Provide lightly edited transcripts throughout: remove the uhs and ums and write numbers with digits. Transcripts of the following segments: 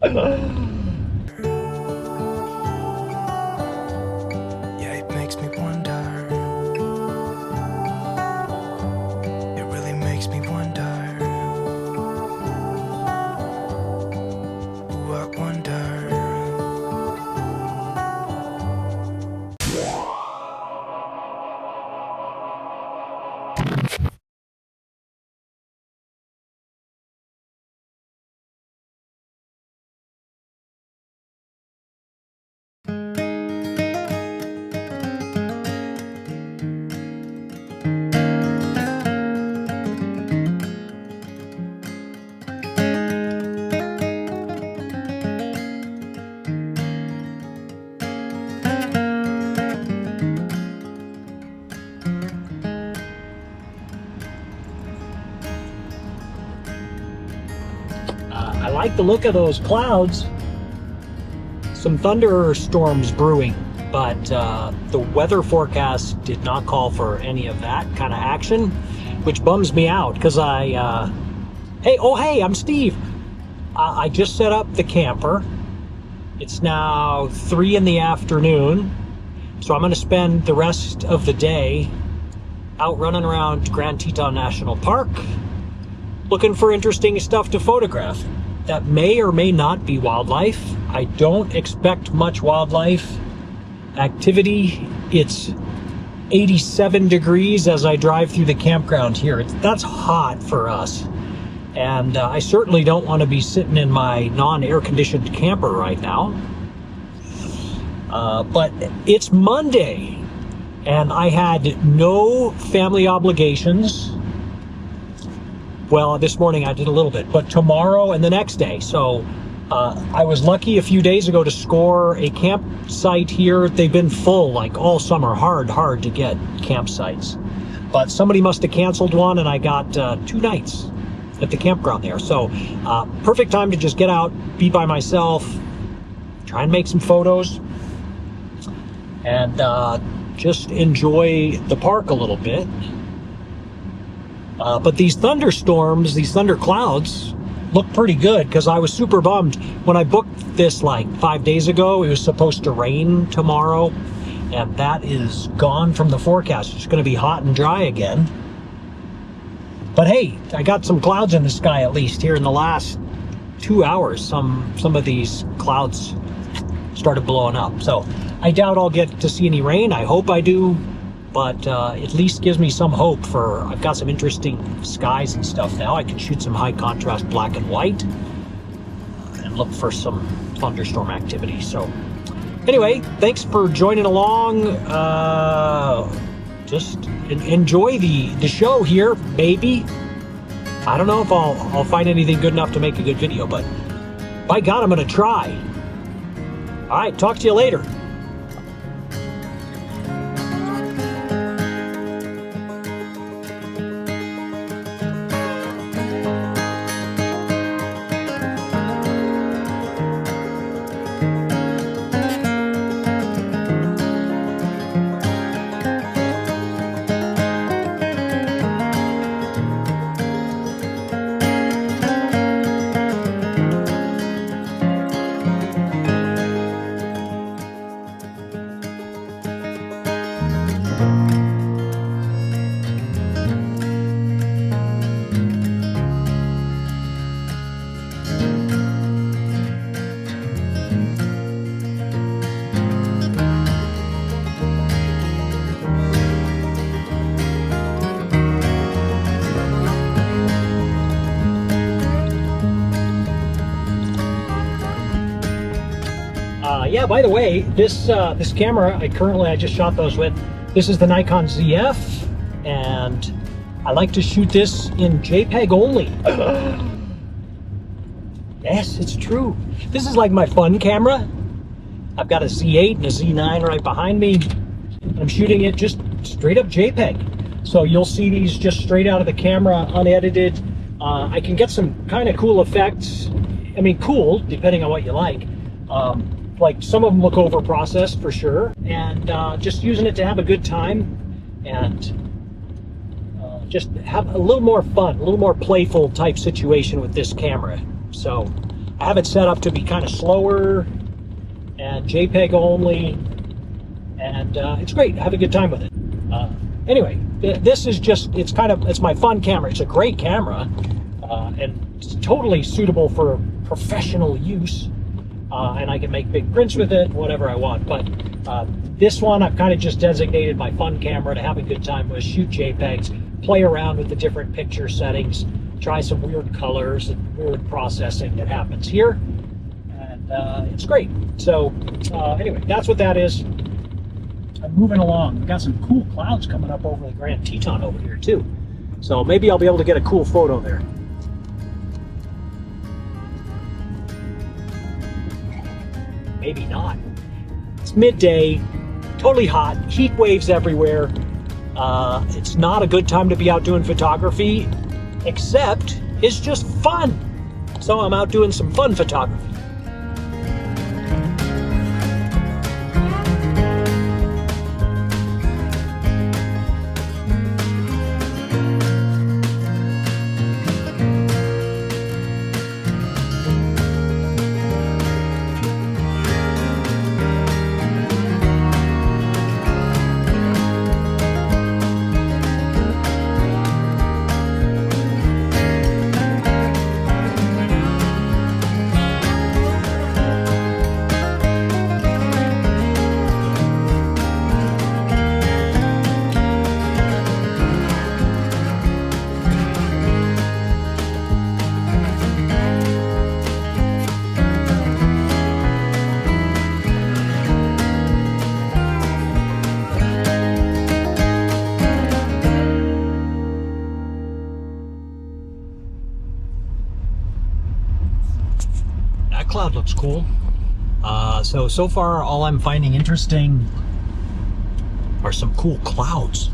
Yeah, it makes me wonder. It really makes me wonder. Ooh, I wonder. I like the look of those clouds. Some thunderstorms brewing, but the weather forecast did not call for any of that kind of action, which bums me out because hey, I'm Steve. I just set up the camper. It's now 3 in the afternoon, so I'm going to spend the rest of the day out running around Grand Teton National Park, looking for interesting stuff to photograph that may or may not be wildlife. I don't expect much wildlife activity. It's 87 degrees as I drive through the campground here. That's hot for us. And I certainly don't want to be sitting in my non-air conditioned camper right now. But it's Monday and I had no family obligations. Well, this morning I did a little bit, but tomorrow and the next day. So I was lucky a few days ago to score a campsite here. They've been full like all summer, hard to get campsites. But somebody must have canceled one and I got 2 nights at the campground there. So perfect time to just get out, be by myself, try and make some photos, and just enjoy the park a little bit. But these thunderstorms, these thunderclouds look pretty good because I was super bummed. When I booked this like 5 days ago, it was supposed to rain tomorrow, and that is gone from the forecast. It's going to be hot and dry again. But hey, I got some clouds in the sky at least here in the last 2 hours. Some of these clouds started blowing up. So I doubt I'll get to see any rain. I hope I do. But at least gives me some hope for, I've got some interesting skies and stuff now. I can shoot some high contrast black and white and look for some thunderstorm activity. So anyway, thanks for joining along. Just enjoy the show here, maybe. I don't know if I'll find anything good enough to make a good video, but by God, I'm gonna try. All right, talk to you later. Yeah, by the way, this camera I just shot those with. This is the Nikon ZF, and I like to shoot this in JPEG only. Yes, it's true. This is like my fun camera. I've got a Z8 and a Z9 right behind me. I'm shooting it just straight up JPEG. So you'll see these just straight out of the camera, unedited. I can get some kind of cool effects. I mean, cool, depending on what you like. Like some of them look over processed for sure, and just using it to have a good time and just have a little more fun, a little more playful type situation with this camera. So I have it set up to be kind of slower and JPEG only, and it's great. I have a good time with it. Anyway, this is just, it's my fun camera. It's a great camera, and it's totally suitable for professional use, and I can make big prints with it, whatever I want. But this one, I've kind of just designated my fun camera to have a good time with, shoot JPEGs, play around with the different picture settings, try some weird colors and weird processing that happens here, and it's great. So anyway, that's what that is. I'm moving along. We've got some cool clouds coming up over the Grand Teton over here too, so maybe I'll be able to get a cool photo there. Maybe not. It's midday, totally hot, heat waves everywhere. It's not a good time to be out doing photography, except it's just fun. So I'm out doing some fun photography. Cloud looks cool. So far all I'm finding interesting are some cool clouds,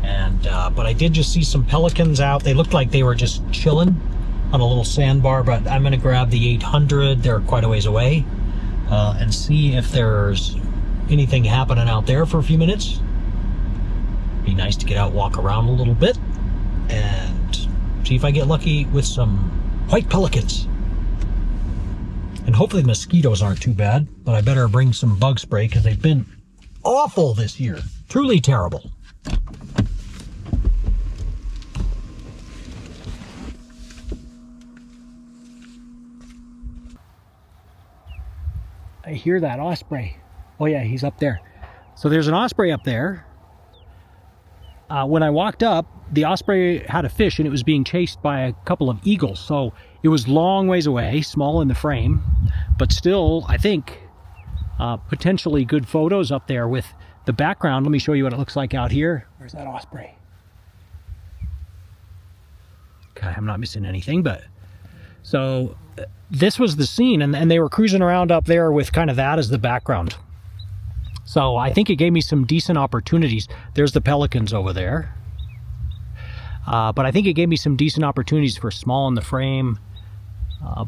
and but I did just see some pelicans out. They looked like they were just chilling on a little sandbar, but I'm gonna grab the 800, they're quite a ways away, and see if there's anything happening out there for a few minutes. Be nice to get out, walk around a little bit, and see if I get lucky with some white pelicans. And hopefully the mosquitoes aren't too bad, but I better bring some bug spray because they've been awful this year. Truly terrible. I hear that osprey. Oh yeah, he's up there. So there's an osprey up there. When I walked up, the osprey had a fish and it was being chased by a couple of eagles. So it was long ways away, small in the frame, but still, I think, potentially good photos up there with the background. Let me show you what it looks like out here. Where's that osprey? Okay, I'm not missing anything, but so this was the scene, and they were cruising around up there with kind of that as the background. So I think it gave me some decent opportunities. There's the pelicans over there. But I think it gave me some decent opportunities for small in the frame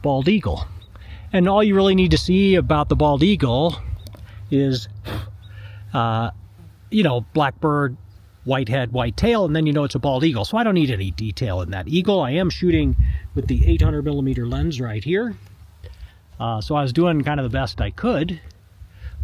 bald eagle. And all you really need to see about the bald eagle is, you know, blackbird, white head, white tail, and then you know it's a bald eagle. So I don't need any detail in that eagle. I am shooting with the 800mm lens right here. So I was doing kind of the best I could.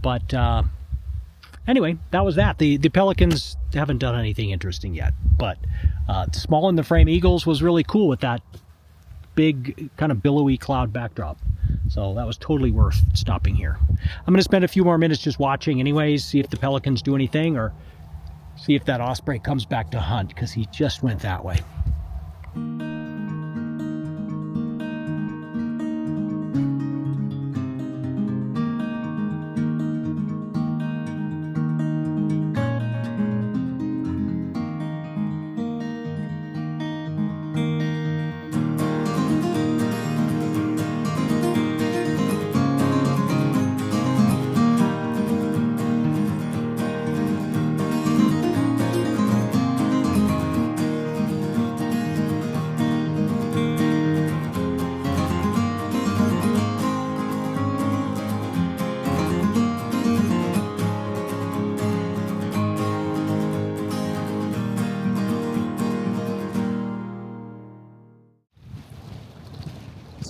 But anyway, that was that. The pelicans haven't done anything interesting yet, but small in the frame eagles was really cool with that big kind of billowy cloud backdrop. So that was totally worth stopping here. I'm going to spend a few more minutes just watching anyways, see if the pelicans do anything, or see if that osprey comes back to hunt, because he just went that way.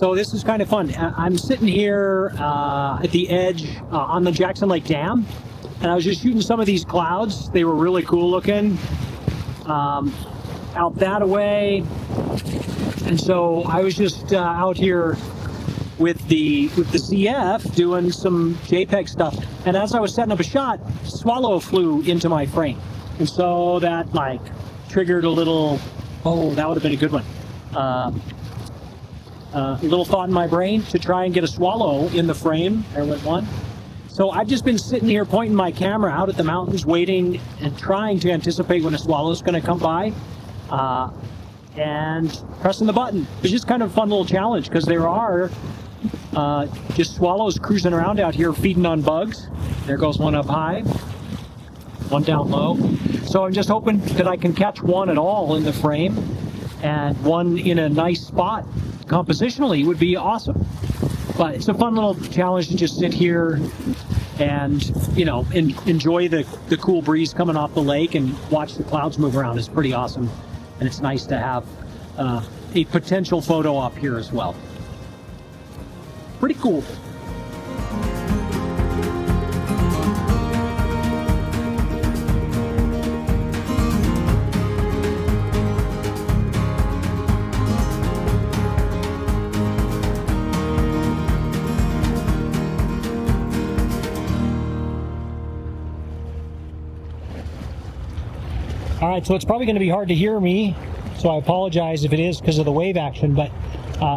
So this is kind of fun. I'm sitting here at the edge on the Jackson Lake Dam, and I was just shooting some of these clouds. They were really cool looking out that way. And so I was just out here with the CF doing some JPEG stuff. And as I was setting up a shot, swallow flew into my frame. And so that like triggered a little, oh, that would have been a good one. A little thought in my brain to try and get a swallow in the frame. There went one. So I've just been sitting here pointing my camera out at the mountains, waiting and trying to anticipate when a swallow is going to come by, and pressing the button. It's just kind of a fun little challenge because there are just swallows cruising around out here feeding on bugs. There goes one up high, one down low. So I'm just hoping that I can catch one at all in the frame, and one in a nice spot compositionally would be awesome. But it's a fun little challenge to just sit here and, you know, enjoy the cool breeze coming off the lake and watch the clouds move around. It's pretty awesome. And it's nice to have a potential photo op here as well. Pretty cool. All right, so it's probably going to be hard to hear me, so I apologize if it is because of the wave action, but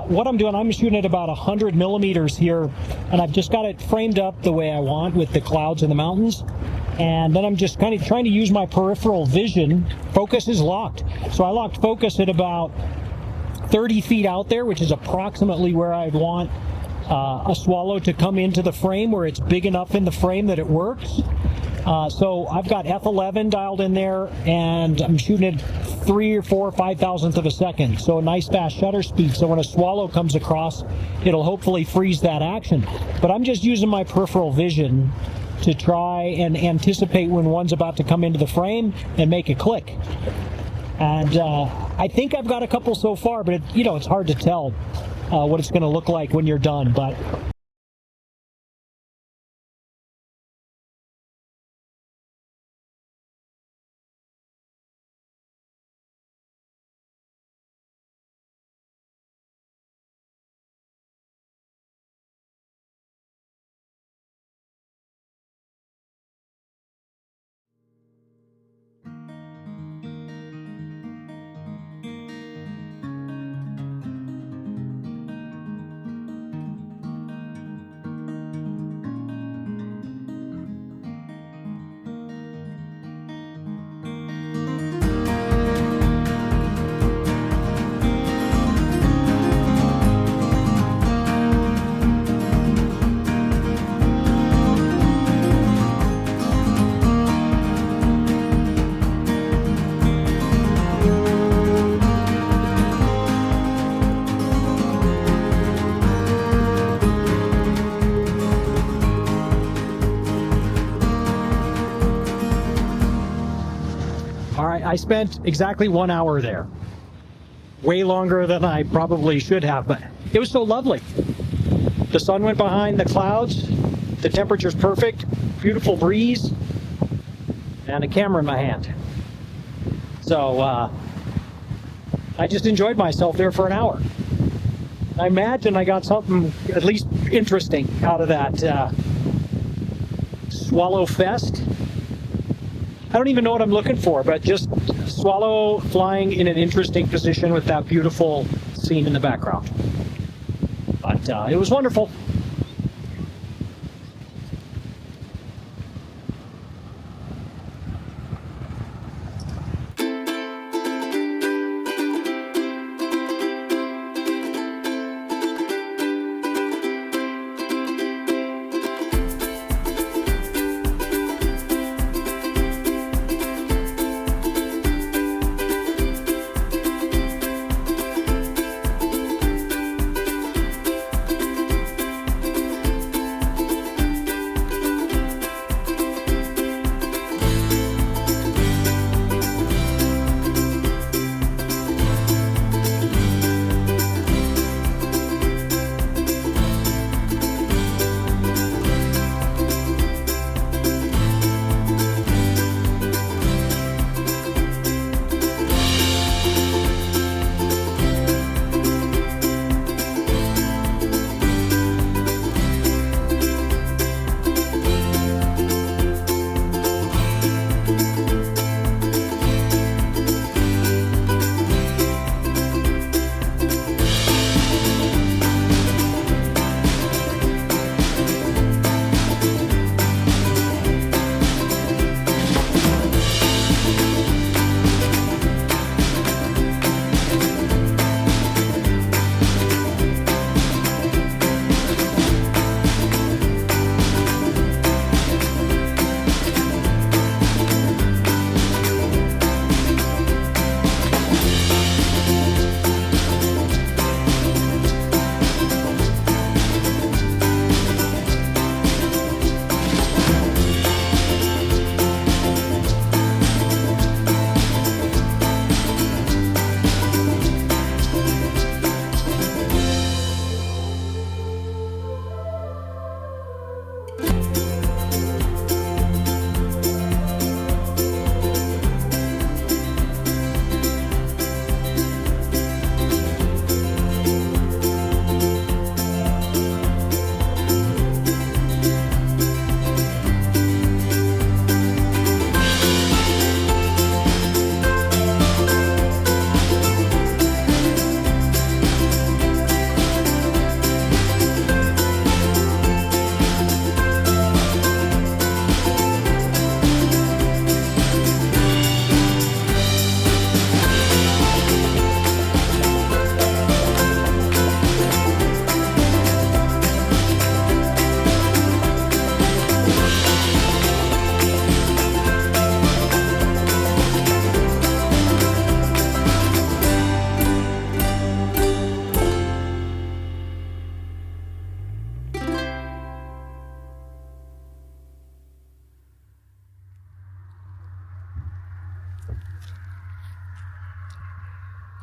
what I'm doing, I'm shooting at about 100 millimeters here, and I've just got it framed up the way I want with the clouds and the mountains, and then I'm just kind of trying to use my peripheral vision. Focus is locked, so I locked focus at about 30 feet out there, which is approximately where I'd want a swallow to come into the frame, where it's big enough in the frame that it works. So I've got F11 dialed in there, and I'm shooting at 3 or 4 or 5 thousandths of a second. So a nice fast shutter speed. So when a swallow comes across, it'll hopefully freeze that action. But I'm just using my peripheral vision to try and anticipate when one's about to come into the frame and make a click. And I think I've got a couple so far, but it's hard to tell what it's going to look like when you're done. But I spent exactly 1 hour there. Way longer than I probably should have, but it was so lovely. The sun went behind the clouds, the temperature's perfect, beautiful breeze, and a camera in my hand. So I just enjoyed myself there for an hour. I imagine I got something at least interesting out of that swallow fest. I don't even know what I'm looking for, but just swallow flying in an interesting position with that beautiful scene in the background. But it was wonderful.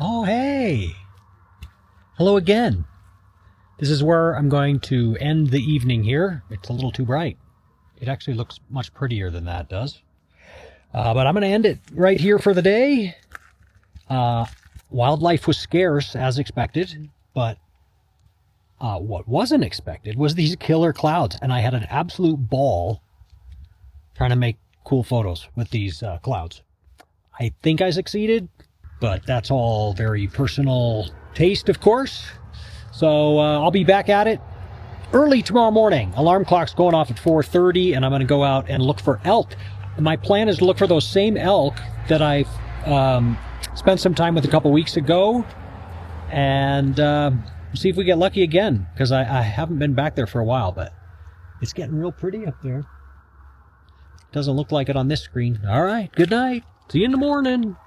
Oh, hey. Hello again. This is where I'm going to end the evening here. It's a little too bright. It actually looks much prettier than that does. But I'm going to end it right here for the day. Wildlife was scarce, as expected, but what wasn't expected was these killer clouds, and I had an absolute ball trying to make cool photos with these clouds. I think I succeeded, but that's all very personal taste, of course. So I'll be back at it early tomorrow morning. Alarm clock's going off at 4:30, and I'm going to go out and look for elk. My plan is to look for those same elk that I spent some time with a couple weeks ago, and see if we get lucky again, because I haven't been back there for a while, but it's getting real pretty up there. Doesn't look like it on this screen. All right, good night. See you in the morning.